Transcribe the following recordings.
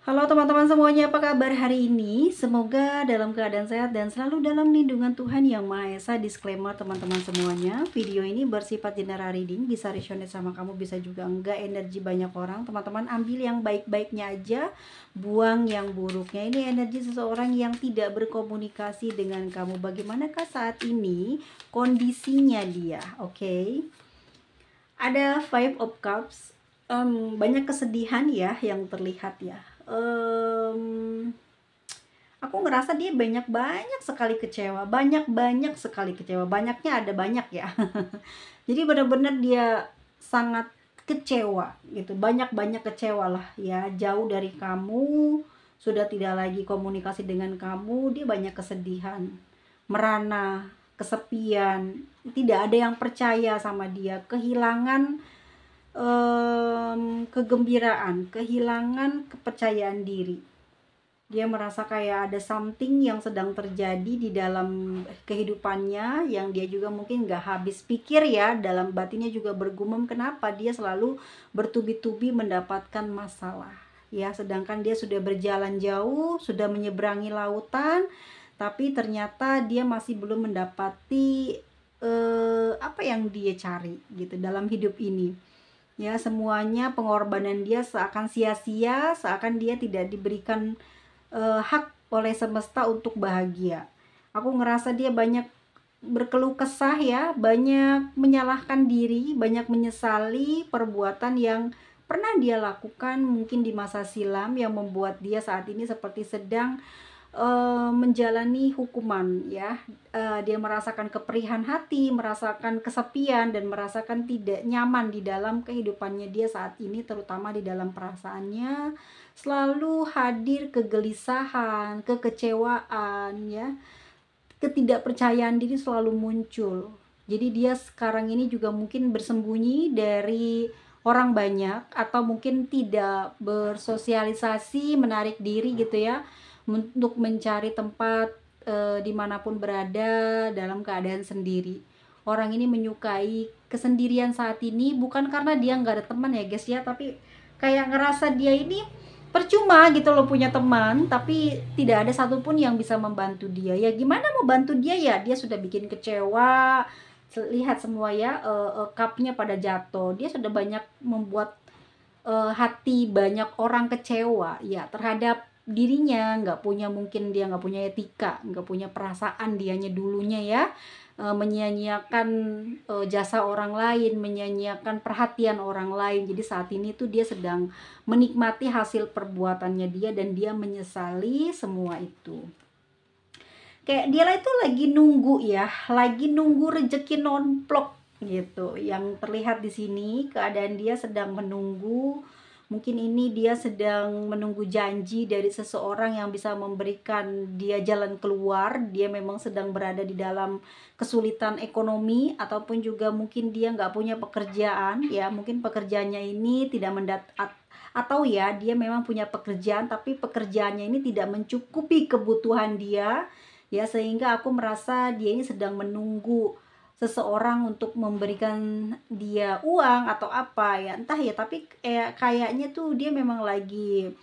Halo teman-teman semuanya, apa kabar hari ini? Semoga dalam keadaan sehat dan selalu dalam lindungan Tuhan Yang Maha Esa. Disclaimer teman-teman semuanya, video ini bersifat general reading, bisa resonate sama kamu, bisa juga enggak, energi banyak orang. Teman-teman ambil yang baik-baiknya aja, buang yang buruknya. Ini energi seseorang yang tidak berkomunikasi dengan kamu. Bagaimanakah saat ini kondisinya dia? Oke. Ada Five of Cups. Banyak kesedihan ya yang terlihat ya. Aku ngerasa dia banyak sekali kecewa, banyak sekali kecewa, banyaknya ada banyak ya. Jadi benar-benar dia sangat kecewa gitu, banyak kecewa lah ya, jauh dari kamu, sudah tidak lagi komunikasi dengan kamu, dia banyak kesedihan, merana, kesepian, tidak ada yang percaya sama dia, kehilangan kegembiraan, kehilangan kepercayaan diri. Dia merasa kayak ada something yang sedang terjadi di dalam kehidupannya, yang dia juga mungkin gak habis pikir ya, dalam batinnya juga bergumam kenapa dia selalu bertubi-tubi mendapatkan masalah ya, sedangkan dia sudah berjalan jauh, sudah menyeberangi lautan, tapi ternyata dia masih belum mendapati apa yang dia cari gitu dalam hidup ini ya. Semuanya pengorbanan dia seakan sia-sia, seakan dia tidak diberikan hak oleh semesta untuk bahagia. Aku ngerasa dia banyak berkeluh kesah ya, banyak menyalahkan diri, banyak menyesali perbuatan yang pernah dia lakukan mungkin di masa silam, yang membuat dia saat ini seperti sedang menjalani hukuman ya. Dia merasakan keperihan hati, merasakan kesepian, dan merasakan tidak nyaman di dalam kehidupannya dia saat ini, terutama di dalam perasaannya. Selalu hadir kegelisahan, kekecewaan ya, ketidakpercayaan diri selalu muncul. Jadi dia sekarang ini juga mungkin bersembunyi dari orang banyak, atau mungkin tidak bersosialisasi, menarik diri gitu ya, untuk mencari tempat dimanapun berada dalam keadaan sendiri. Orang ini menyukai kesendirian saat ini, bukan karena dia nggak ada teman ya guys ya, tapi kayak ngerasa dia ini percuma gitu loh punya teman, tapi tidak ada satupun yang bisa membantu dia. Ya gimana mau bantu dia ya, dia sudah bikin kecewa. Lihat semua ya, cupnya pada jatuh, dia sudah banyak membuat hati banyak orang kecewa ya terhadap dirinya, nggak punya, mungkin dia nggak punya etika, nggak punya perasaan dianya dulunya ya, menyia-nyiakan jasa orang lain, menyia-nyiakan perhatian orang lain. Jadi saat ini tuh dia sedang menikmati hasil perbuatannya dia, dan dia menyesali semua itu. Kayak dia itu lagi nunggu ya, lagi nunggu rezeki nonplok gitu. Yang terlihat di sini keadaan dia sedang menunggu. Mungkin ini dia sedang menunggu janji dari seseorang yang bisa memberikan dia jalan keluar. Dia memang sedang berada di dalam kesulitan ekonomi, ataupun juga mungkin dia nggak punya pekerjaan ya. Mungkin pekerjaannya ini tidak atau ya dia memang punya pekerjaan, tapi pekerjaannya ini tidak mencukupi kebutuhan dia ya, sehingga aku merasa dia ini sedang menunggu seseorang untuk memberikan dia uang atau apa ya, entah ya, tapi kayaknya tuh dia memang lagi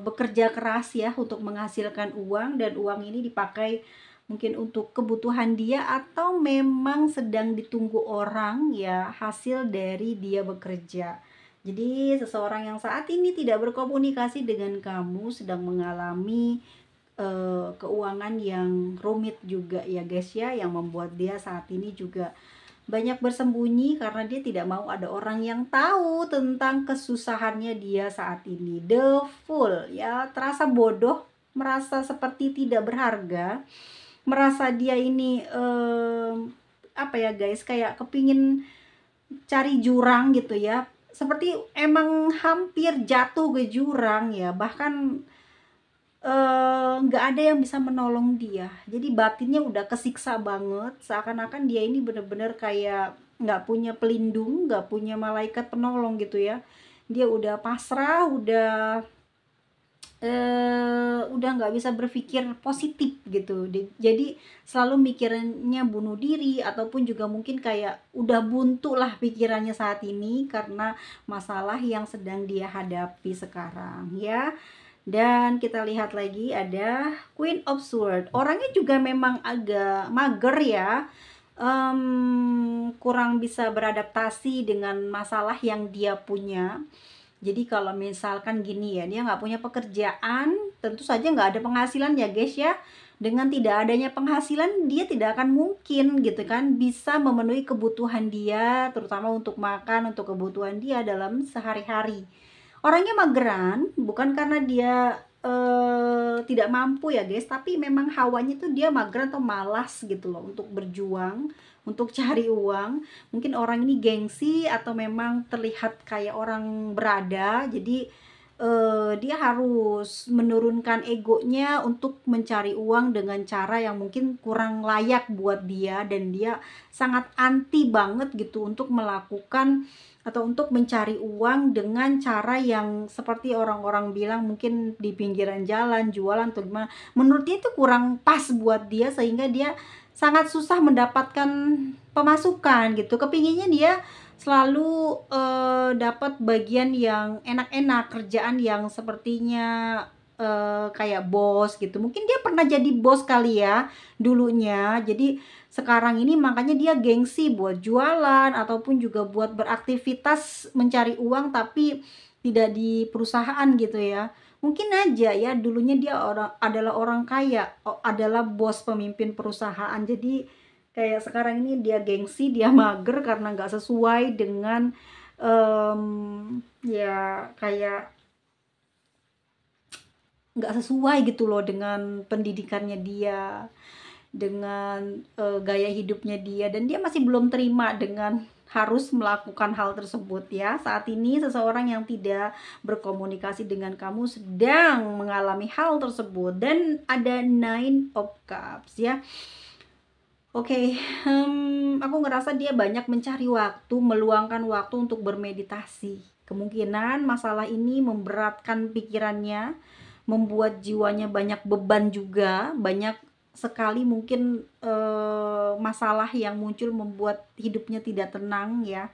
bekerja keras ya untuk menghasilkan uang, dan uang ini dipakai mungkin untuk kebutuhan dia, atau memang sedang ditunggu orang ya hasil dari dia bekerja. Jadi seseorang yang saat ini tidak berkomunikasi dengan kamu sedang mengalami keuangan yang rumit juga ya guys ya, yang membuat dia saat ini juga banyak bersembunyi karena dia tidak mau ada orang yang tahu tentang kesusahannya dia saat ini. The Fool ya, terasa bodoh, merasa seperti tidak berharga, merasa dia ini apa ya guys, kayak kepingin cari jurang gitu ya, seperti emang hampir jatuh ke jurang ya, bahkan nggak ada yang bisa menolong dia. Jadi batinnya udah kesiksa banget, seakan-akan dia ini bener-bener kayak nggak punya pelindung, nggak punya malaikat penolong gitu ya. Dia udah pasrah, udah udah nggak bisa berpikir positif gitu. Jadi selalu mikirannya bunuh diri, ataupun juga mungkin kayak udah buntu lah pikirannya saat ini karena masalah yang sedang dia hadapi sekarang ya. Dan kita lihat lagi ada Queen of Swords. Orangnya juga memang agak mager ya, kurang bisa beradaptasi dengan masalah yang dia punya. Jadi kalau misalkan gini ya, dia nggak punya pekerjaan, tentu saja nggak ada penghasilan ya guys ya. Dengan tidak adanya penghasilan, dia tidak akan mungkin gitu kan bisa memenuhi kebutuhan dia, terutama untuk makan, untuk kebutuhan dia dalam sehari-hari. Orangnya mageran, bukan karena dia tidak mampu ya guys, tapi memang hawanya tuh dia mageran atau malas gitu loh untuk berjuang, untuk cari uang. Mungkin orang ini gengsi atau memang terlihat kayak orang berada, jadi dia harus menurunkan egonya untuk mencari uang dengan cara yang mungkin kurang layak buat dia, dan dia sangat anti banget gitu untuk melakukan atau untuk mencari uang dengan cara yang seperti orang-orang bilang mungkin di pinggiran jalan jualan atau gimana. Menurut dia itu kurang pas buat dia, sehingga dia sangat susah mendapatkan pemasukan gitu. Kepinginnya dia selalu dapat bagian yang enak-enak, kerjaan yang sepertinya kayak bos gitu. Mungkin dia pernah jadi bos kali ya dulunya. Jadi sekarang ini makanya dia gengsi buat jualan ataupun juga buat beraktivitas mencari uang, tapi tidak di perusahaan gitu ya. Mungkin aja ya dulunya dia adalah orang kaya, adalah bos pemimpin perusahaan. Jadi kayak sekarang ini dia gengsi, dia mager karena nggak sesuai dengan ya kayak nggak sesuai gitu loh dengan pendidikannya dia, dengan gaya hidupnya dia, dan dia masih belum terima dengan harus melakukan hal tersebut ya. Saat ini seseorang yang tidak berkomunikasi dengan kamu sedang mengalami hal tersebut, dan ada Nine of Cups ya. Oke, aku ngerasa dia banyak mencari waktu, meluangkan waktu untuk bermeditasi. Kemungkinan masalah ini memberatkan pikirannya, membuat jiwanya banyak beban juga, banyak sekali mungkin masalah yang muncul membuat hidupnya tidak tenang ya.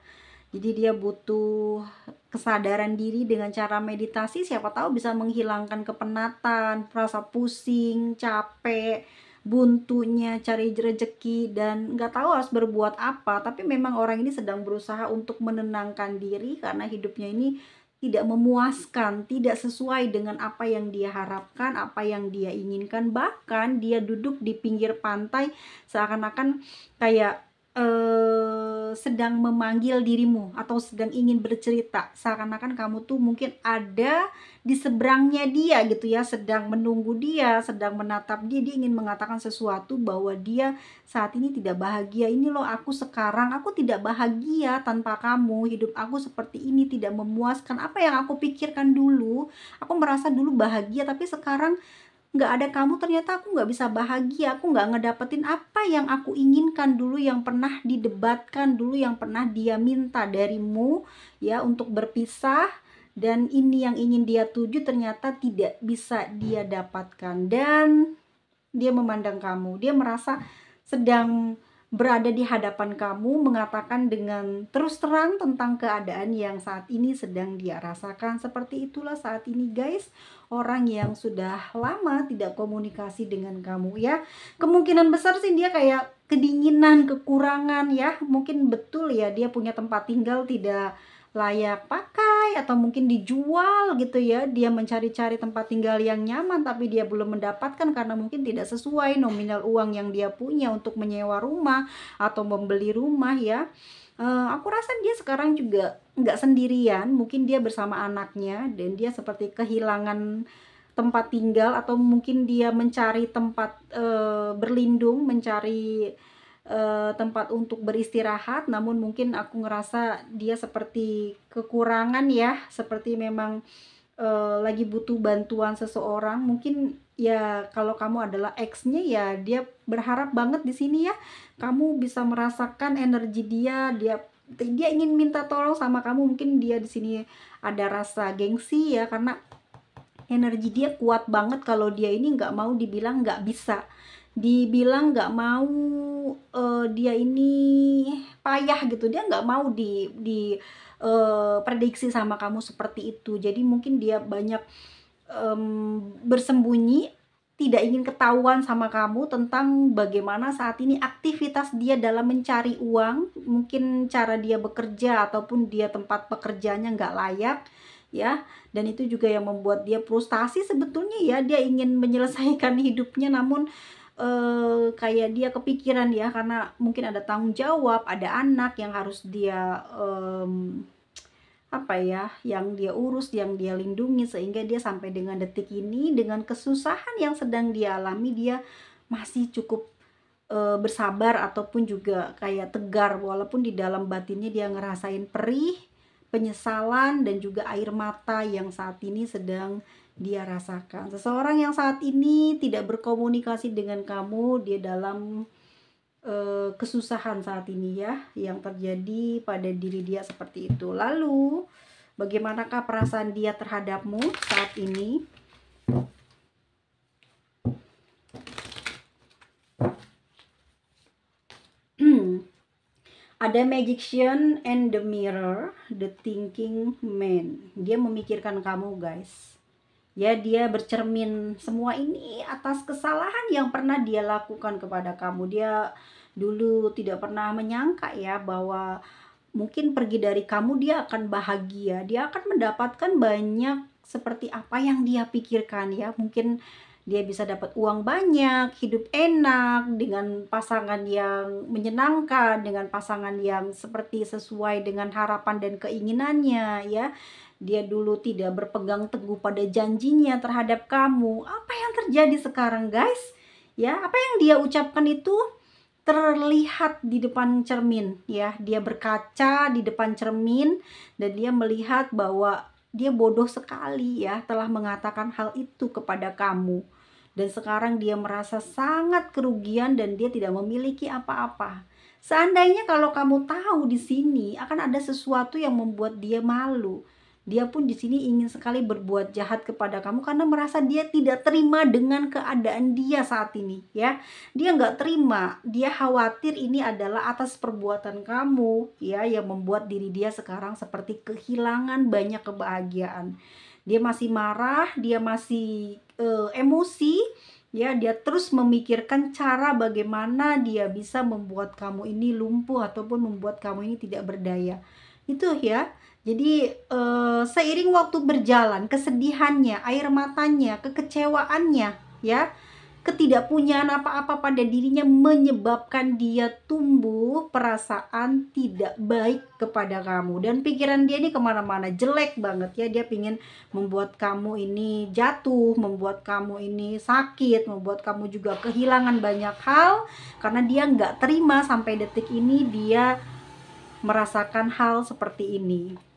Jadi dia butuh kesadaran diri dengan cara meditasi, siapa tahu bisa menghilangkan kepenatan, rasa pusing, capek, buntunya, cari rezeki, dan nggak tahu harus berbuat apa. Tapi memang orang ini sedang berusaha untuk menenangkan diri karena hidupnya ini tidak memuaskan, tidak sesuai dengan apa yang dia harapkan, apa yang dia inginkan. Bahkan dia duduk di pinggir pantai seakan-akan kayak sedang memanggil dirimu atau sedang ingin bercerita, seakan-akan kamu tuh mungkin ada di seberangnya dia gitu ya, sedang menunggu dia, sedang menatap dia. Dia ingin mengatakan sesuatu bahwa dia saat ini tidak bahagia. Ini loh aku sekarang, aku tidak bahagia tanpa kamu, hidup aku seperti ini tidak memuaskan. Apa yang aku pikirkan dulu, aku merasa dulu bahagia, tapi sekarang nggak ada kamu ternyata aku nggak bisa bahagia, aku nggak ngedapetin apa yang aku inginkan dulu, yang pernah didebatkan dulu, yang pernah dia minta darimu ya untuk berpisah. Dan ini yang ingin dia tuju ternyata tidak bisa dia dapatkan, dan dia memandang kamu, dia merasa sedang berada di hadapan kamu, mengatakan dengan terus terang tentang keadaan yang saat ini sedang dia rasakan. Seperti itulah saat ini guys, orang yang sudah lama tidak komunikasi dengan kamu ya. Kemungkinan besar sih dia kayak kedinginan, kekurangan ya. Mungkin betul ya dia punya tempat tinggal tidak layak pakai atau mungkin dijual gitu ya. Dia mencari-cari tempat tinggal yang nyaman tapi dia belum mendapatkan karena mungkin tidak sesuai nominal uang yang dia punya untuk menyewa rumah atau membeli rumah ya. Aku rasa dia sekarang juga nggak sendirian, mungkin dia bersama anaknya dan dia seperti kehilangan tempat tinggal, atau mungkin dia mencari tempat berlindung, mencari tempat untuk beristirahat. Namun mungkin aku ngerasa dia seperti kekurangan ya, seperti memang lagi butuh bantuan seseorang. Mungkin ya kalau kamu adalah ex-nya ya, dia berharap banget di sini ya kamu bisa merasakan energi dia. Dia ingin minta tolong sama kamu. Mungkin dia di sini ada rasa gengsi ya, karena Energi dia kuat banget kalau dia ini nggak mau dibilang nggak bisa, dibilang nggak mau, dia ini payah gitu, dia nggak mau prediksi sama kamu seperti itu. Jadi mungkin dia banyak bersembunyi, tidak ingin ketahuan sama kamu tentang bagaimana saat ini aktivitas dia dalam mencari uang, mungkin cara dia bekerja ataupun dia tempat pekerjaannya nggak layak, ya. Dan itu juga yang membuat dia frustasi sebetulnya ya, dia ingin menyelesaikan hidupnya namun kayak dia kepikiran ya, karena mungkin ada tanggung jawab, ada anak yang harus dia apa ya, yang dia urus, yang dia lindungi, sehingga dia sampai dengan detik ini dengan kesusahan yang sedang dia alami, dia masih cukup bersabar ataupun juga kayak tegar, walaupun di dalam batinnya dia ngerasain perih, penyesalan, dan juga air mata yang saat ini sedang dia rasakan. Seseorang yang saat ini tidak berkomunikasi dengan kamu, dia dalam kesusahan saat ini ya, yang terjadi pada diri dia seperti itu. Lalu bagaimanakah perasaan dia terhadapmu saat ini? Ada Magician and the Mirror, the Thinking Man. Dia memikirkan kamu guys. Ya, dia bercermin semua ini atas kesalahan yang pernah dia lakukan kepada kamu. Dia dulu tidak pernah menyangka ya bahwa mungkin pergi dari kamu dia akan bahagia, dia akan mendapatkan banyak seperti apa yang dia pikirkan ya. Mungkin dia bisa dapat uang banyak, hidup enak, dengan pasangan yang menyenangkan, dengan pasangan yang seperti sesuai dengan harapan dan keinginannya ya. Dia dulu tidak berpegang teguh pada janjinya terhadap kamu. Apa yang terjadi sekarang guys? Ya, apa yang dia ucapkan itu terlihat di depan cermin ya. Dia berkaca di depan cermin dan dia melihat bahwa dia bodoh sekali ya telah mengatakan hal itu kepada kamu. Dan sekarang dia merasa sangat kerugian dan dia tidak memiliki apa-apa. Seandainya kalau kamu tahu di sini akan ada sesuatu yang membuat dia malu, dia pun di sini ingin sekali berbuat jahat kepada kamu karena merasa dia tidak terima dengan keadaan dia saat ini ya. Dia nggak terima, dia khawatir ini adalah atas perbuatan kamu ya, yang membuat diri dia sekarang seperti kehilangan banyak kebahagiaan. Dia masih marah, dia masih emosi ya, dia terus memikirkan cara bagaimana dia bisa membuat kamu ini lumpuh ataupun membuat kamu ini tidak berdaya. Itu ya. Jadi seiring waktu berjalan, kesedihannya, air matanya, kekecewaannya ya, ketidakpunyaan apa-apa pada dirinya menyebabkan dia tumbuh perasaan tidak baik kepada kamu. Dan pikiran dia ini kemana-mana, jelek banget ya. Dia pingin membuat kamu ini jatuh, membuat kamu ini sakit, membuat kamu juga kehilangan banyak hal. Karena dia nggak terima sampai detik ini dia merasakan hal seperti ini.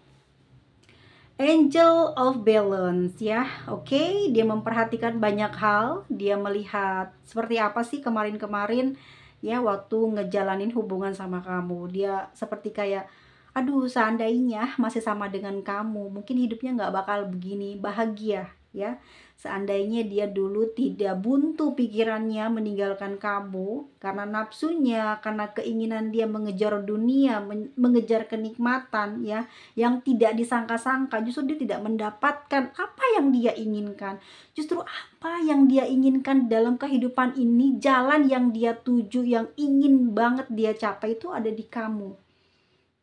Angel of Balance ya, oke. Dia memperhatikan banyak hal, dia melihat seperti apa sih kemarin-kemarin ya waktu ngejalanin hubungan sama kamu. Dia seperti kayak, aduh seandainya masih sama dengan kamu, mungkin hidupnya nggak bakal begini bahagia ya. Seandainya dia dulu tidak buntu pikirannya meninggalkan kamu karena nafsunya, karena keinginan dia mengejar dunia, mengejar kenikmatan ya, yang tidak disangka-sangka, justru dia tidak mendapatkan apa yang dia inginkan. Justru apa yang dia inginkan dalam kehidupan ini, jalan yang dia tuju, yang ingin banget dia capai itu ada di kamu.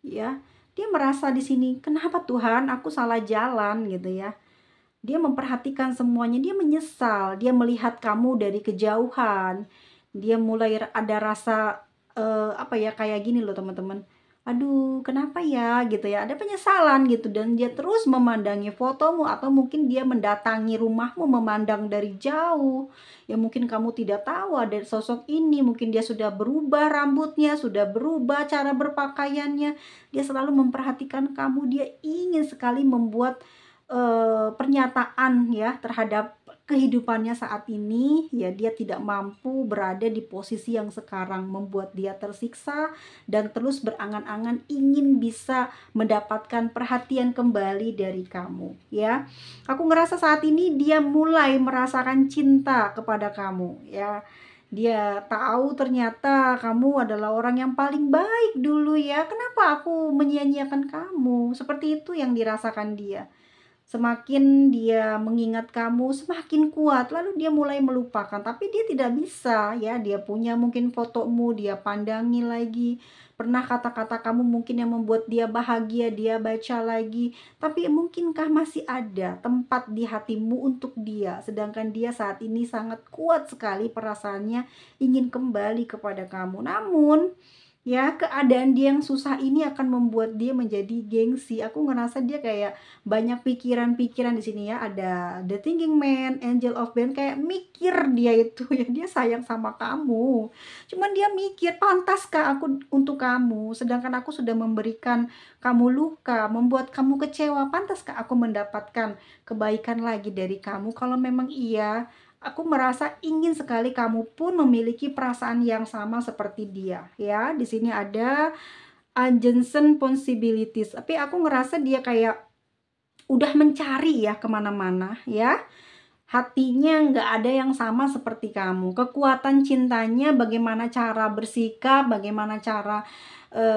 Ya, dia merasa di sini, kenapa Tuhan aku salah jalan gitu ya. Dia memperhatikan semuanya, dia menyesal, dia melihat kamu dari kejauhan. Dia mulai ada rasa apa ya, kayak gini loh teman-teman. Aduh, kenapa ya gitu ya. Ada penyesalan gitu, dan dia terus memandangi fotomu atau mungkin dia mendatangi rumahmu memandang dari jauh. Ya mungkin kamu tidak tahu ada sosok ini, mungkin dia sudah berubah rambutnya, sudah berubah cara berpakaiannya. Dia selalu memperhatikan kamu, dia ingin sekali membuat pernyataan ya terhadap kehidupannya saat ini, ya dia tidak mampu berada di posisi yang sekarang, membuat dia tersiksa dan terus berangan-angan ingin bisa mendapatkan perhatian kembali dari kamu, ya. Aku ngerasa saat ini dia mulai merasakan cinta kepada kamu, ya. Dia tahu ternyata kamu adalah orang yang paling baik dulu ya. Kenapa aku menyia-nyiakan kamu? Seperti itu yang dirasakan dia. Semakin dia mengingat kamu, semakin kuat. Lalu dia mulai melupakan, tapi dia tidak bisa ya. Dia punya mungkin fotomu, dia pandangi lagi. Pernah kata-kata kamu mungkin yang membuat dia bahagia, dia baca lagi. Tapi mungkinkah masih ada tempat di hatimu untuk dia? Sedangkan dia saat ini sangat kuat sekali perasaannya ingin kembali kepada kamu. Namun ya, keadaan dia yang susah ini akan membuat dia menjadi gengsi. Aku ngerasa dia kayak banyak pikiran-pikiran di sini ya. Ada The Thinking Man, Angel of Ben, kayak mikir dia itu ya, dia sayang sama kamu. Cuman dia mikir, pantaskah aku untuk kamu? Sedangkan aku sudah memberikan kamu luka, membuat kamu kecewa. Pantaskah aku mendapatkan kebaikan lagi dari kamu? Kalau memang iya, aku merasa ingin sekali kamu pun memiliki perasaan yang sama seperti dia, ya. Di sini ada adjacent possibilities, tapi aku ngerasa dia kayak udah mencari ya kemana-mana, ya. Hatinya nggak ada yang sama seperti kamu. Kekuatan cintanya, bagaimana cara bersikap, bagaimana cara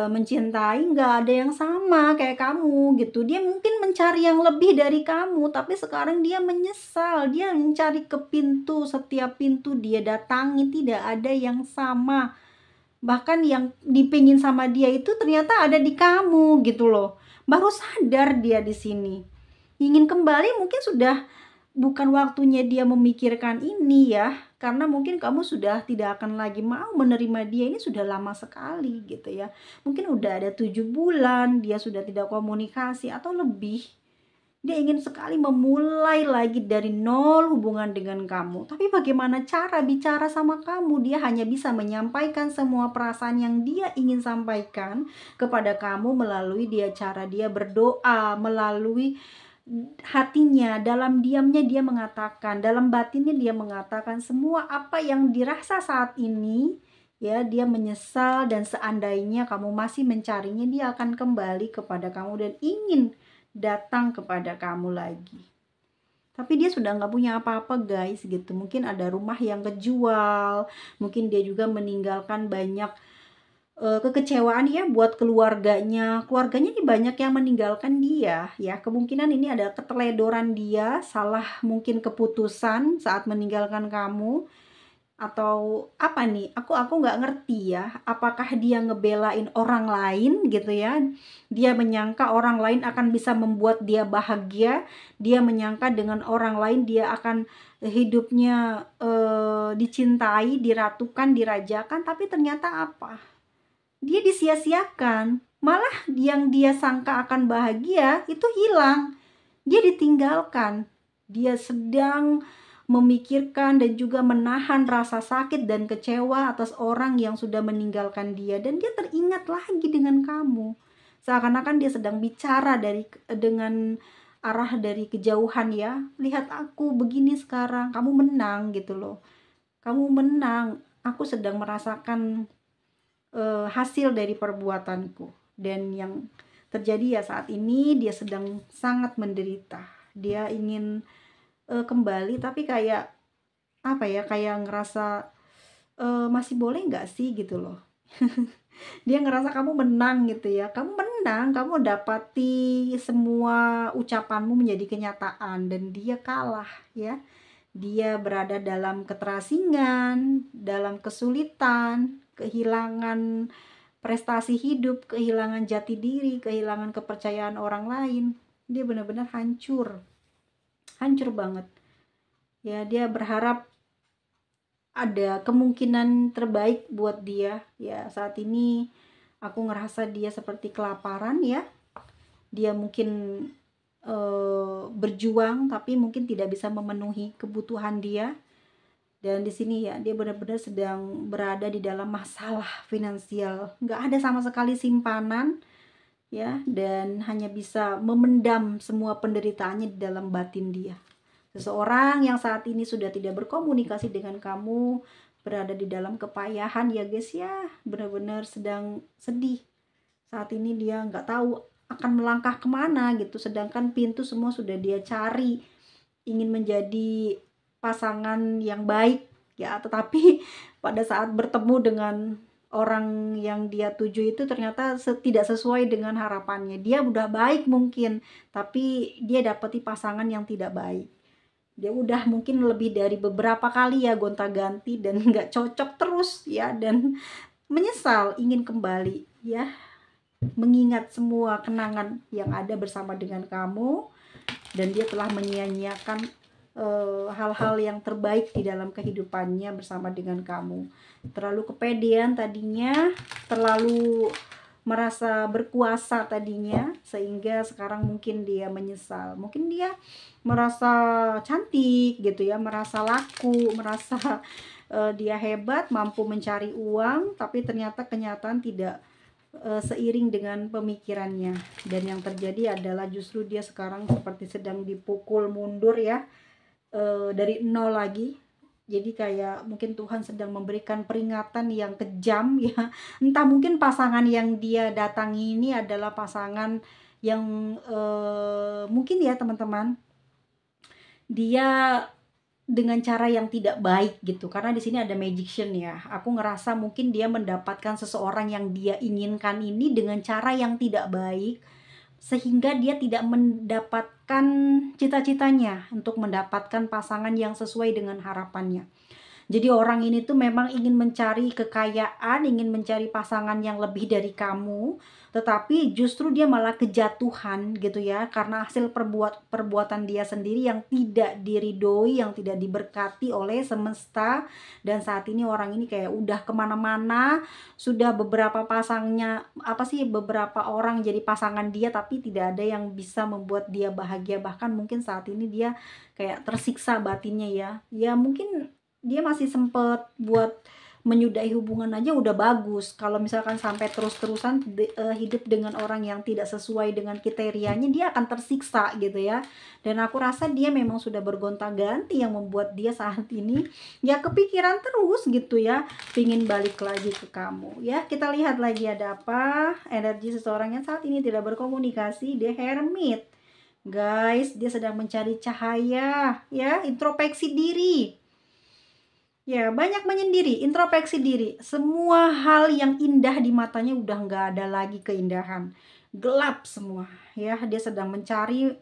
mencintai, nggak ada yang sama kayak kamu gitu. Dia mungkin mencari yang lebih dari kamu, tapi sekarang dia menyesal. Dia mencari ke pintu, setiap pintu dia datangi tidak ada yang sama. Bahkan yang dipingin sama dia itu ternyata ada di kamu gitu loh. Baru sadar dia di sini. Ingin kembali mungkin sudah bukan waktunya dia memikirkan ini ya, karena mungkin kamu sudah tidak akan lagi mau menerima dia, ini sudah lama sekali gitu ya. Mungkin udah ada 7 bulan dia sudah tidak komunikasi atau lebih. Dia ingin sekali memulai lagi dari nol hubungan dengan kamu. Tapi bagaimana cara bicara sama kamu? Dia hanya bisa menyampaikan semua perasaan yang dia ingin sampaikan kepada kamu melalui cara dia berdoa, melalui hatinya, dalam diamnya dia mengatakan, dalam batinnya dia mengatakan semua apa yang dirasa saat ini, ya. Dia menyesal dan seandainya kamu masih mencarinya, dia akan kembali kepada kamu dan ingin datang kepada kamu lagi. Tapi dia sudah nggak punya apa-apa guys gitu. Mungkin ada rumah yang kejual, mungkin dia juga meninggalkan banyak kekecewaan ya buat keluarganya. Keluarganya ini banyak yang meninggalkan dia ya. Kemungkinan ini ada keteledoran dia, salah mungkin keputusan saat meninggalkan kamu atau apa nih? Aku nggak ngerti ya. Apakah dia ngebelain orang lain gitu ya? Dia menyangka orang lain akan bisa membuat dia bahagia. Dia menyangka dengan orang lain dia akan hidupnya dicintai, diratukan, dirajakan, tapi ternyata apa? Dia disia-siakan. Malah yang dia sangka akan bahagia itu hilang. Dia ditinggalkan. Dia sedang memikirkan dan juga menahan rasa sakit dan kecewa atas orang yang sudah meninggalkan dia, dan dia teringat lagi dengan kamu. Seakan-akan dia sedang bicara dengan arah dari kejauhan ya. Lihat aku begini sekarang, kamu menang gitu loh. Kamu menang. Aku sedang merasakan hasil dari perbuatanku, dan yang terjadi ya saat ini dia sedang sangat menderita. Dia ingin kembali, tapi kayak apa ya, kayak ngerasa masih boleh nggak sih gitu loh. Dia ngerasa kamu menang gitu ya, kamu menang, kamu dapati semua ucapanmu menjadi kenyataan, dan dia kalah ya. Dia berada dalam keterasingan, dalam kesulitan, kehilangan prestasi hidup, kehilangan jati diri, kehilangan kepercayaan orang lain. Dia benar-benar hancur banget ya. Dia berharap ada kemungkinan terbaik buat dia ya. Saat ini aku ngerasa dia seperti kelaparan ya. Dia mungkin berjuang tapi mungkin tidak bisa memenuhi kebutuhan dia. Dan di sini ya dia benar-benar sedang berada di dalam masalah finansial, nggak ada sama sekali simpanan ya, dan hanya bisa memendam semua penderitaannya di dalam batin dia. Seseorang yang saat ini sudah tidak berkomunikasi dengan kamu, berada di dalam kepayahan ya guys ya, benar-benar sedang sedih. Saat ini dia nggak tahu akan melangkah kemana gitu, sedangkan pintu semua sudah dia cari, ingin menjadi pasangan yang baik ya, tetapi pada saat bertemu dengan orang yang dia tuju itu ternyata tidak sesuai dengan harapannya. Dia udah baik mungkin, tapi dia dapati pasangan yang tidak baik. Dia udah mungkin lebih dari beberapa kali ya gonta-ganti dan nggak cocok terus ya, dan menyesal ingin kembali ya, mengingat semua kenangan yang ada bersama dengan kamu, dan dia telah menyia-nyiakan hal-hal yang terbaik di dalam kehidupannya bersama dengan kamu. Terlalu kepedean tadinya, terlalu merasa berkuasa tadinya, sehingga sekarang mungkin dia menyesal. Mungkin dia merasa cantik gitu ya, merasa laku, merasa dia hebat, mampu mencari uang, tapi ternyata kenyataan tidak seiring dengan pemikirannya. Dan yang terjadi adalah justru dia sekarang seperti sedang dipukul mundur ya, dari nol lagi. Jadi kayak mungkin Tuhan sedang memberikan peringatan yang kejam ya. Entah mungkin pasangan yang dia datangi ini adalah pasangan yang mungkin ya teman-teman, dia dengan cara yang tidak baik gitu. Karena di sini ada magician ya. Aku ngerasa mungkin dia mendapatkan seseorang yang dia inginkan ini dengan cara yang tidak baik, sehingga dia tidak mendapatkan cita-citanya untuk mendapatkan pasangan yang sesuai dengan harapannya. Jadi orang ini tuh memang ingin mencari kekayaan, ingin mencari pasangan yang lebih dari kamu, tetapi justru dia malah kejatuhan gitu ya, karena hasil perbuatan dia sendiri yang tidak diridhoi, yang tidak diberkati oleh semesta. Dan saat ini orang ini kayak udah kemana-mana, sudah beberapa beberapa orang jadi pasangan dia, tapi tidak ada yang bisa membuat dia bahagia. Bahkan mungkin saat ini dia kayak tersiksa batinnya ya. Ya mungkin dia masih sempet buat menyudahi hubungan aja udah bagus. Kalau misalkan sampai terus-terusan hidup dengan orang yang tidak sesuai dengan kriterianya, dia akan tersiksa gitu ya. Dan aku rasa dia memang sudah bergonta-ganti, yang membuat dia saat ini ya kepikiran terus gitu ya, pingin balik lagi ke kamu ya. Kita lihat lagi ada apa energi seseorang yang saat ini tidak berkomunikasi. Dia hermit guys, dia sedang mencari cahaya ya, introspeksi diri. Ya, banyak menyendiri, introspeksi diri. Semua hal yang indah di matanya udah nggak ada lagi keindahan. Gelap semua. Ya, dia sedang mencari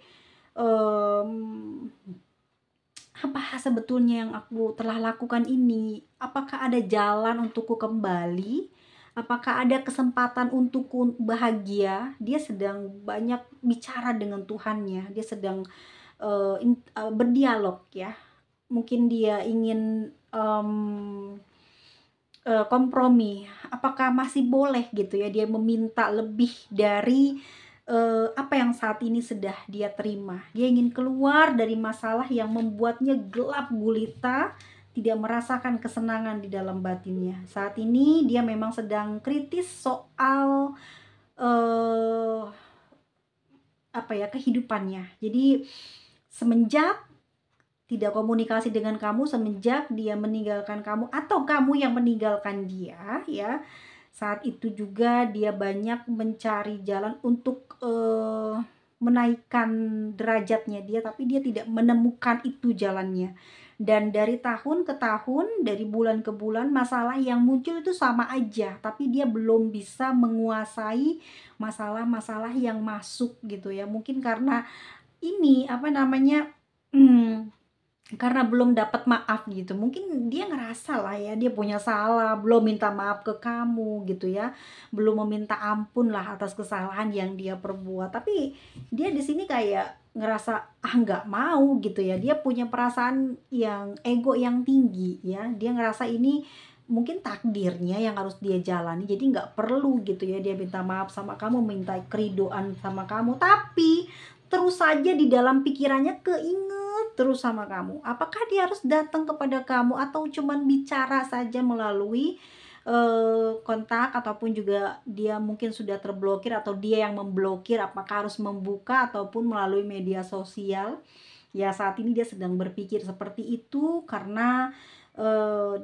apa sebetulnya yang aku telah lakukan ini. Apakah ada jalan untukku kembali? Apakah ada kesempatan untukku bahagia? Dia sedang banyak bicara dengan Tuhannya. Dia sedang berdialog ya. Mungkin dia ingin kompromi, apakah masih boleh gitu ya dia meminta lebih dari apa yang saat ini sudah dia terima. Dia ingin keluar dari masalah yang membuatnya gelap gulita, tidak merasakan kesenangan di dalam batinnya. Saat ini dia memang sedang kritis soal kehidupannya. Jadi semenjak tidak komunikasi dengan kamu, semenjak dia meninggalkan kamu atau kamu yang meninggalkan dia ya, saat itu juga dia banyak mencari jalan untuk menaikkan derajatnya dia, tapi dia tidak menemukan itu jalannya. Dan dari tahun ke tahun, dari bulan ke bulan, masalah yang muncul itu sama aja, tapi dia belum bisa menguasai masalah-masalah yang masuk gitu ya. Mungkin karena ini karena belum dapat maaf gitu. Mungkin dia ngerasa lah ya dia punya salah, belum minta maaf ke kamu gitu ya, belum meminta ampun lah atas kesalahan yang dia perbuat. Tapi dia di sini kayak ngerasa nggak mau gitu ya. Dia punya perasaan yang ego yang tinggi ya. Dia ngerasa ini mungkin takdirnya yang harus dia jalani, jadi nggak perlu gitu ya dia minta maaf sama kamu, minta keridoan sama kamu. Tapi terus saja di dalam pikirannya keinget terus sama kamu. Apakah dia harus datang kepada kamu atau cuman bicara saja melalui kontak, ataupun juga dia mungkin sudah terblokir atau dia yang memblokir, apakah harus membuka ataupun melalui media sosial. Ya saat ini dia sedang berpikir seperti itu karena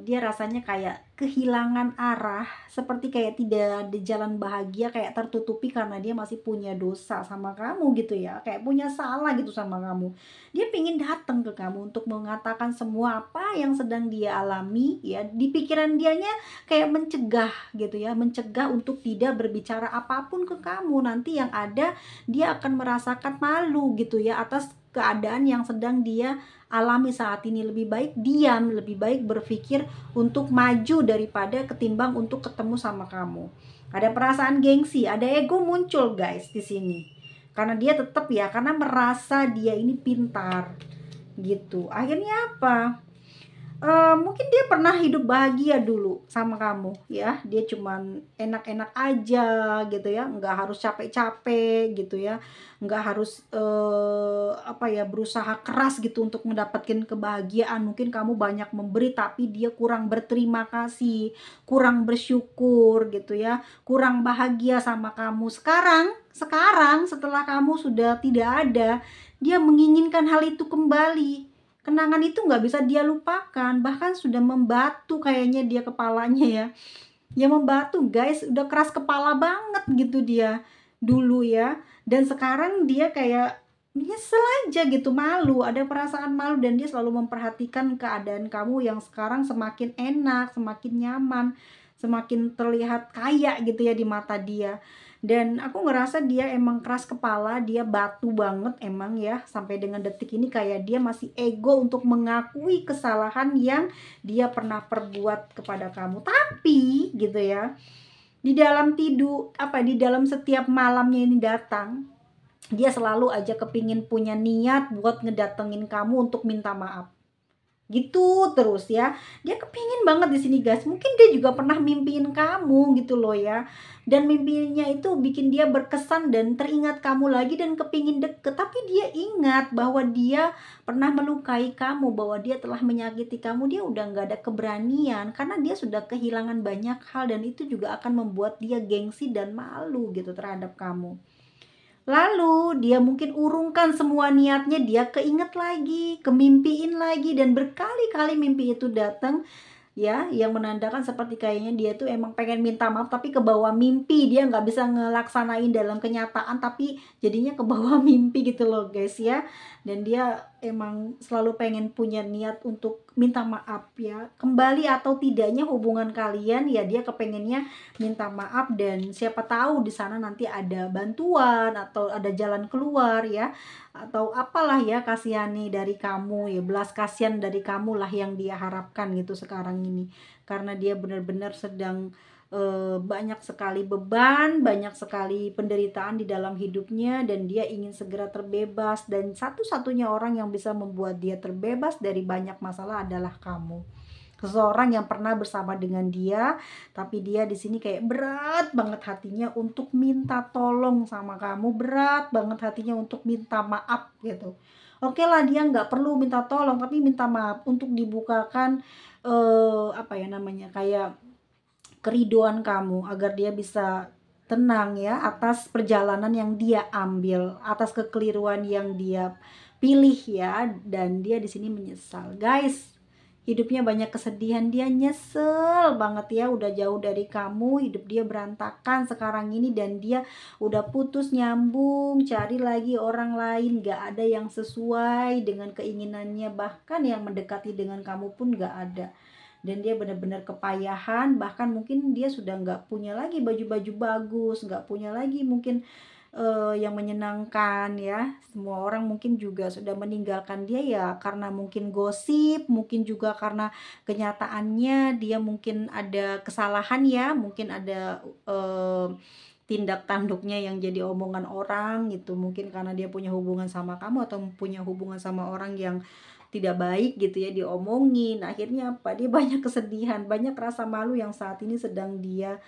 dia rasanya kayak kehilangan arah, seperti kayak tidak ada jalan bahagia, kayak tertutupi karena dia masih punya dosa sama kamu gitu ya, kayak punya salah gitu sama kamu. Dia pingin datang ke kamu untuk mengatakan semua apa yang sedang dia alami ya, di pikiran dianya kayak mencegah gitu ya, mencegah untuk tidak berbicara apapun ke kamu. Nanti yang ada dia akan merasakan malu gitu ya atas keadaan yang sedang dia alami saat ini. Lebih baik diam, lebih baik berpikir untuk maju daripada ketimbang untuk ketemu sama kamu. Ada perasaan gengsi, ada ego muncul guys di sini. Karena dia tetap ya, karena merasa dia ini pintar gitu. Akhirnya apa? Mungkin dia pernah hidup bahagia dulu sama kamu ya, dia cuman enak-enak aja gitu ya, nggak harus capek-capek gitu ya, nggak harus apa ya, berusaha keras gitu untuk mendapatkan kebahagiaan. Mungkin kamu banyak memberi tapi dia kurang berterima kasih, kurang bersyukur gitu ya, kurang bahagia sama kamu. Sekarang setelah kamu sudah tidak ada, dia menginginkan hal itu kembali. Kenangan itu nggak bisa dia lupakan, bahkan sudah membatu kayaknya dia kepalanya ya. Ya membatu guys, udah keras kepala banget gitu dia dulu ya. Dan sekarang dia kayak nyesel aja gitu, malu, ada perasaan malu, dan dia selalu memperhatikan keadaan kamu yang sekarang semakin enak, semakin nyaman, semakin terlihat kaya gitu ya di mata dia. Dan aku ngerasa dia emang keras kepala, dia batu banget emang ya, sampai dengan detik ini kayak dia masih ego untuk mengakui kesalahan yang dia pernah perbuat kepada kamu. Tapi gitu ya, di dalam tidur apa, di dalam setiap malamnya ini datang, dia selalu aja kepingin punya niat buat ngedatengin kamu untuk minta maaf gitu terus ya. Dia kepingin banget di sini guys, mungkin dia juga pernah mimpiin kamu gitu loh ya, dan mimpinya itu bikin dia berkesan dan teringat kamu lagi dan kepingin deket. Tapi dia ingat bahwa dia pernah melukai kamu, bahwa dia telah menyakiti kamu. Dia udah gak ada keberanian karena dia sudah kehilangan banyak hal, dan itu juga akan membuat dia gengsi dan malu gitu terhadap kamu. Lalu dia mungkin urungkan semua niatnya, dia keinget lagi, kemimpiin lagi, dan berkali-kali mimpi itu datang ya, yang menandakan seperti kayaknya dia tuh emang pengen minta maaf tapi ke bawah mimpi. Dia nggak bisa ngelaksanain dalam kenyataan tapi jadinya ke bawah mimpi gitu loh guys ya. Dan dia emang selalu pengen punya niat untuk minta maaf ya, kembali atau tidaknya hubungan kalian ya, dia kepengennya minta maaf. Dan siapa tahu di sana nanti ada bantuan atau ada jalan keluar ya, atau apalah ya, kasihani dari kamu ya, belas kasihan dari kamu lah yang dia harapkan gitu sekarang ini. Karena dia benar-benar sedang banyak sekali beban, banyak sekali penderitaan di dalam hidupnya, dan dia ingin segera terbebas. Dan satu-satunya orang yang bisa membuat dia terbebas dari banyak masalah adalah kamu. Seseorang yang pernah bersama dengan dia, tapi dia di sini kayak berat banget hatinya untuk minta tolong sama kamu, berat banget hatinya untuk minta maaf gitu. Oke lah, dia nggak perlu minta tolong, tapi minta maaf untuk dibukakan apa ya namanya, kayak keriduan kamu agar dia bisa tenang ya atas perjalanan yang dia ambil, atas kekeliruan yang dia pilih ya, dan dia di sini menyesal. Guys, hidupnya banyak kesedihan, dia nyesel banget ya udah jauh dari kamu, hidup dia berantakan sekarang ini, dan dia udah putus nyambung, cari lagi orang lain, gak ada yang sesuai dengan keinginannya, bahkan yang mendekati dengan kamu pun gak ada. Dan dia benar-benar kepayahan, bahkan mungkin dia sudah nggak punya lagi baju-baju bagus, nggak punya lagi mungkin yang menyenangkan ya. Semua orang mungkin juga sudah meninggalkan dia ya, karena mungkin gosip, mungkin juga karena kenyataannya dia mungkin ada kesalahan ya, mungkin ada tindak tanduknya yang jadi omongan orang gitu. Mungkin karena dia punya hubungan sama kamu atau punya hubungan sama orang yang tidak baik gitu ya, diomongin. Akhirnya apa, dia banyak kesedihan, banyak rasa malu yang saat ini sedang dia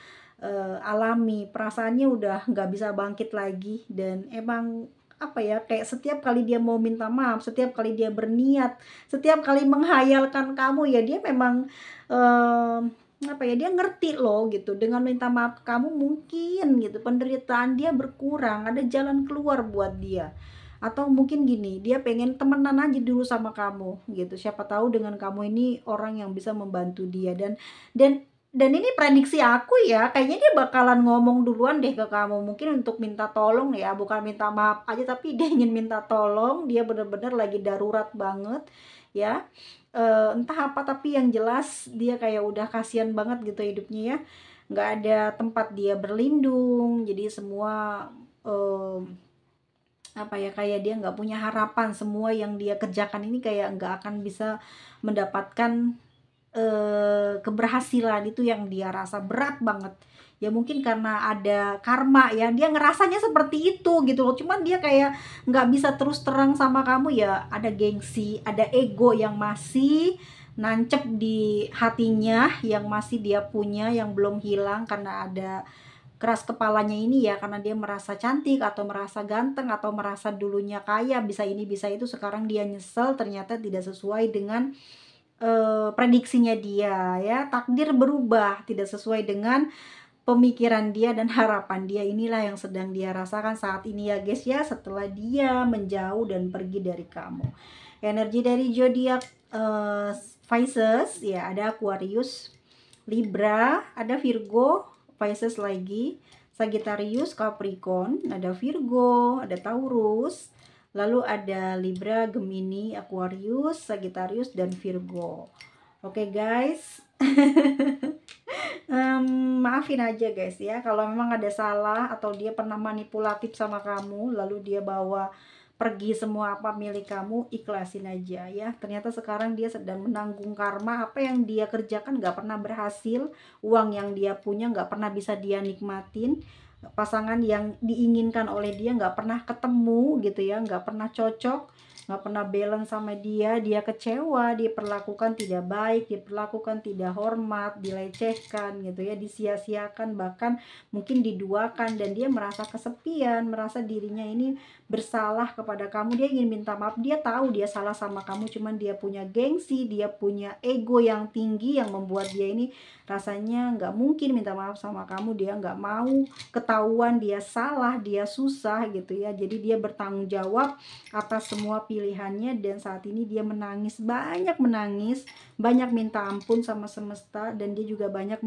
alami. Perasaannya udah nggak bisa bangkit lagi, dan emang apa ya, kayak setiap kali dia mau minta maaf, setiap kali dia berniat, setiap kali menghayalkan kamu ya, dia memang apa ya, dia ngerti loh gitu, dengan minta maaf ke kamu mungkin gitu penderitaan dia berkurang, ada jalan keluar buat dia. Atau mungkin gini, dia pengen temenan aja dulu sama kamu gitu, siapa tahu dengan kamu ini orang yang bisa membantu dia. Dan dan ini prediksi aku ya, kayaknya dia bakalan ngomong duluan deh ke kamu, mungkin untuk minta tolong ya, bukan minta maaf aja, tapi dia ingin minta tolong, dia bener-bener lagi darurat banget ya. Entah apa, tapi yang jelas dia kayak udah kasihan banget gitu hidupnya ya, nggak ada tempat dia berlindung, jadi semua apa ya, kayak dia nggak punya harapan, semua yang dia kerjakan ini kayak nggak akan bisa mendapatkan keberhasilan. Itu yang dia rasa berat banget ya, mungkin karena ada karma ya, dia ngerasanya seperti itu gitu loh, cuman dia kayak nggak bisa terus terang sama kamu ya, ada gengsi, ada ego yang masih nancep di hatinya, yang masih dia punya, yang belum hilang karena ada keras kepalanya ini ya, karena dia merasa cantik atau merasa ganteng atau merasa dulunya kaya, bisa ini bisa itu, sekarang dia nyesel ternyata tidak sesuai dengan prediksinya dia ya, takdir berubah tidak sesuai dengan pemikiran dia dan harapan dia. Inilah yang sedang dia rasakan saat ini ya guys ya, setelah dia menjauh dan pergi dari kamu. Energi dari zodiak Pisces ya, ada Aquarius, Libra, ada Virgo, Pisces lagi, Sagittarius, Capricorn, ada Virgo, ada Taurus, lalu ada Libra, Gemini, Aquarius, Sagittarius, dan Virgo. Oke guys, maafin aja guys ya kalau memang ada salah atau dia pernah manipulatif sama kamu, lalu dia bawa pergi semua apa milik kamu, ikhlasin aja ya. Ternyata sekarang dia sedang menanggung karma, apa yang dia kerjakan nggak pernah berhasil, uang yang dia punya nggak pernah bisa dia nikmatin, pasangan yang diinginkan oleh dia nggak pernah ketemu gitu ya, nggak pernah cocok, nggak pernah balance sama dia, dia kecewa, diperlakukan tidak baik, diperlakukan tidak hormat, dilecehkan gitu ya, disia-siakan, bahkan mungkin diduakan, dan dia merasa kesepian, merasa dirinya ini bersalah kepada kamu. Dia ingin minta maaf, dia tahu dia salah sama kamu, cuman dia punya gengsi, dia punya ego yang tinggi yang membuat dia ini rasanya nggak mungkin minta maaf sama kamu, dia nggak mau ketahuan dia salah, dia susah gitu ya. Jadi dia bertanggung jawab atas semua pilihannya, dan saat ini dia menangis, banyak minta ampun sama semesta, dan dia juga banyak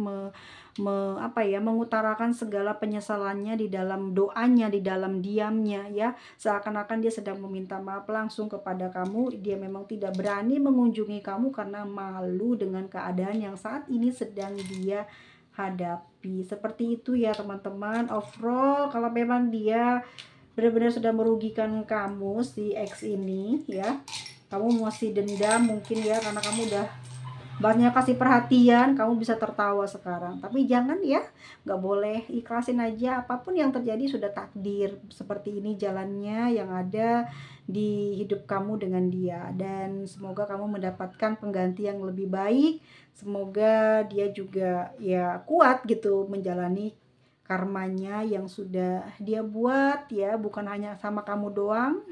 mengutarakan segala penyesalannya di dalam doanya, di dalam diamnya ya, seakan-akan dia sedang meminta maaf langsung kepada kamu. Dia memang tidak berani mengunjungi kamu karena malu dengan keadaan yang saat ini sedang dia hadapi. Seperti itu ya teman-teman. Overall kalau memang dia benar-benar sudah merugikan kamu, si X ini ya, kamu masih dendam mungkin ya, karena kamu udah banyak kasih perhatian, kamu bisa tertawa sekarang. Tapi jangan ya, nggak boleh, ikhlasin aja, apapun yang terjadi sudah takdir, seperti ini jalannya yang ada di hidup kamu dengan dia. Dan semoga kamu mendapatkan pengganti yang lebih baik, semoga dia juga ya kuat gitu menjalani karmanya yang sudah dia buat ya, bukan hanya sama kamu doang.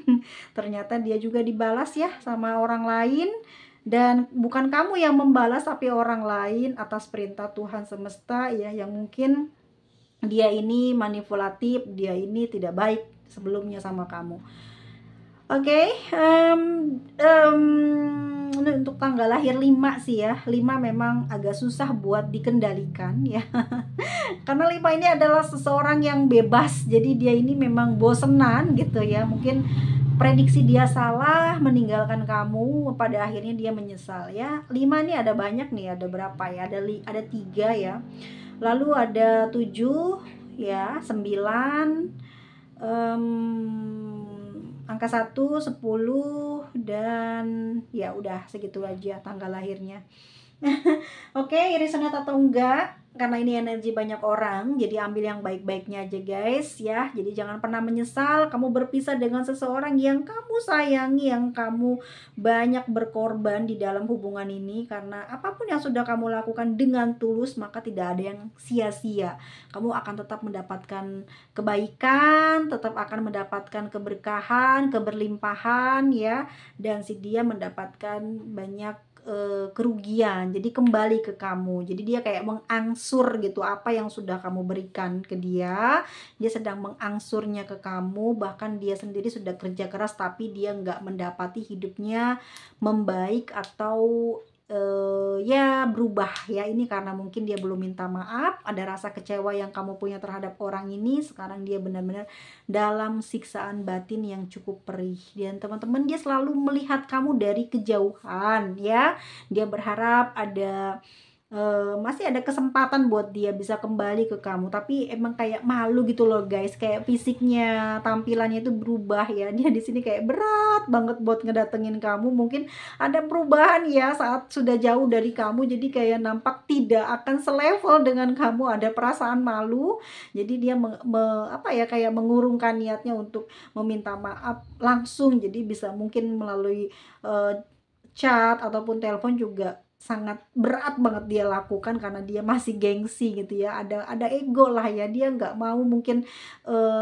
Ternyata dia juga dibalas ya sama orang lain, dan bukan kamu yang membalas tapi orang lain atas perintah Tuhan semesta ya, yang mungkin dia ini manipulatif, dia ini tidak baik sebelumnya sama kamu. Oke, untuk tanggal lahir 5 sih ya, 5 memang agak susah buat dikendalikan ya. Karena 5 ini adalah seseorang yang bebas, jadi dia ini memang bosenan gitu ya, mungkin prediksi dia salah meninggalkan kamu, pada akhirnya dia menyesal ya. 5 ini ada banyak nih, ada berapa ya, ada 3 ya, lalu ada 7 ya, 9, angka 1, 10, dan ya udah segitu aja tanggal lahirnya. Oke, irisannya atau enggak, karena ini energi banyak orang, jadi ambil yang baik-baiknya aja guys ya. Jadi jangan pernah menyesal kamu berpisah dengan seseorang yang kamu sayangi, yang kamu banyak berkorban di dalam hubungan ini, karena apapun yang sudah kamu lakukan dengan tulus maka tidak ada yang sia-sia. Kamu akan tetap mendapatkan kebaikan, tetap akan mendapatkan keberkahan, keberlimpahan ya, dan si dia mendapatkan banyak kerugian, jadi kembali ke kamu. Jadi dia kayak mengangsur gitu apa yang sudah kamu berikan ke dia sedang mengangsurnya ke kamu, bahkan dia sendiri sudah kerja keras tapi dia nggak mendapati hidupnya membaik atau ya berubah ya. Ini karena mungkin dia belum minta maaf, ada rasa kecewa yang kamu punya terhadap orang ini, sekarang dia benar-benar dalam siksaan batin yang cukup perih. Dan teman-teman, dia selalu melihat kamu dari kejauhan ya. Dia berharap ada masih ada kesempatan buat dia bisa kembali ke kamu, tapi emang kayak malu gitu loh guys, kayak fisiknya, tampilannya itu berubah ya. Dia di sini kayak berat banget buat ngedatengin kamu. Mungkin ada perubahan ya saat sudah jauh dari kamu, jadi kayak nampak tidak akan selevel dengan kamu, ada perasaan malu. Jadi dia apa ya, kayak mengurungkan niatnya untuk meminta maaf langsung, jadi bisa mungkin melalui chat ataupun telepon juga sangat berat banget dia lakukan karena dia masih gengsi gitu ya, ada ego lah ya, dia nggak mau mungkin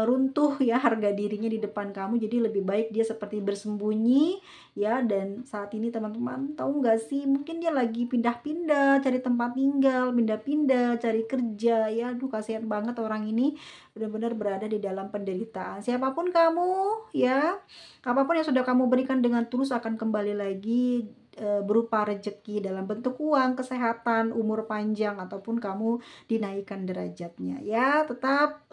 runtuh ya harga dirinya di depan kamu, jadi lebih baik dia seperti bersembunyi ya. Dan saat ini teman-teman tahu nggak sih, mungkin dia lagi pindah-pindah cari tempat tinggal, pindah-pindah cari kerja ya. Aduh, kasihan banget orang ini, benar-benar berada di dalam penderitaan. Siapapun kamu ya, apapun yang sudah kamu berikan dengan tulus akan kembali lagi berupa rezeki dalam bentuk uang, kesehatan, umur panjang, ataupun kamu dinaikkan derajatnya ya. Tetap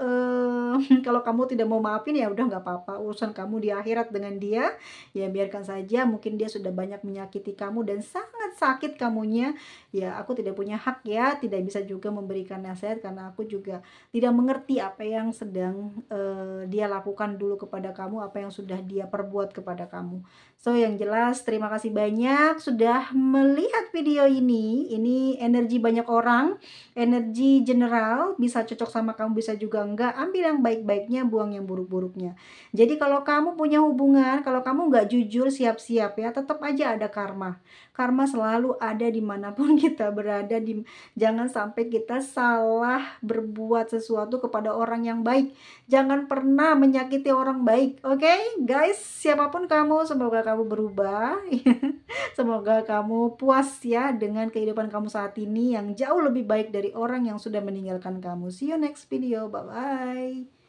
kalau kamu tidak mau maafin ya udah nggak apa-apa, urusan kamu di akhirat dengan dia ya, biarkan saja. Mungkin dia sudah banyak menyakiti kamu dan sangat sakit kamunya ya. Aku tidak punya hak ya, tidak bisa juga memberikan nasihat karena aku juga tidak mengerti apa yang sedang dia lakukan dulu kepada kamu, apa yang sudah dia perbuat kepada kamu. So yang jelas terima kasih banyak sudah melihat video ini. Ini energi banyak orang, energi general, bisa cocok sama kamu, bisa juga enggak. Ambil yang baik-baiknya, buang yang buruk-buruknya. Jadi kalau kamu punya hubungan, kalau kamu nggak jujur, siap-siap ya, tetap aja ada karma. Karma selalu ada dimanapun kita berada. Jangan sampai kita salah berbuat sesuatu kepada orang yang baik. Jangan pernah menyakiti orang baik, oke guys? Siapapun kamu, semoga kamu berubah. Semoga kamu puas ya dengan kehidupan kamu saat ini yang jauh lebih baik dari orang yang sudah meninggalkan kamu. See you next video, bye bye.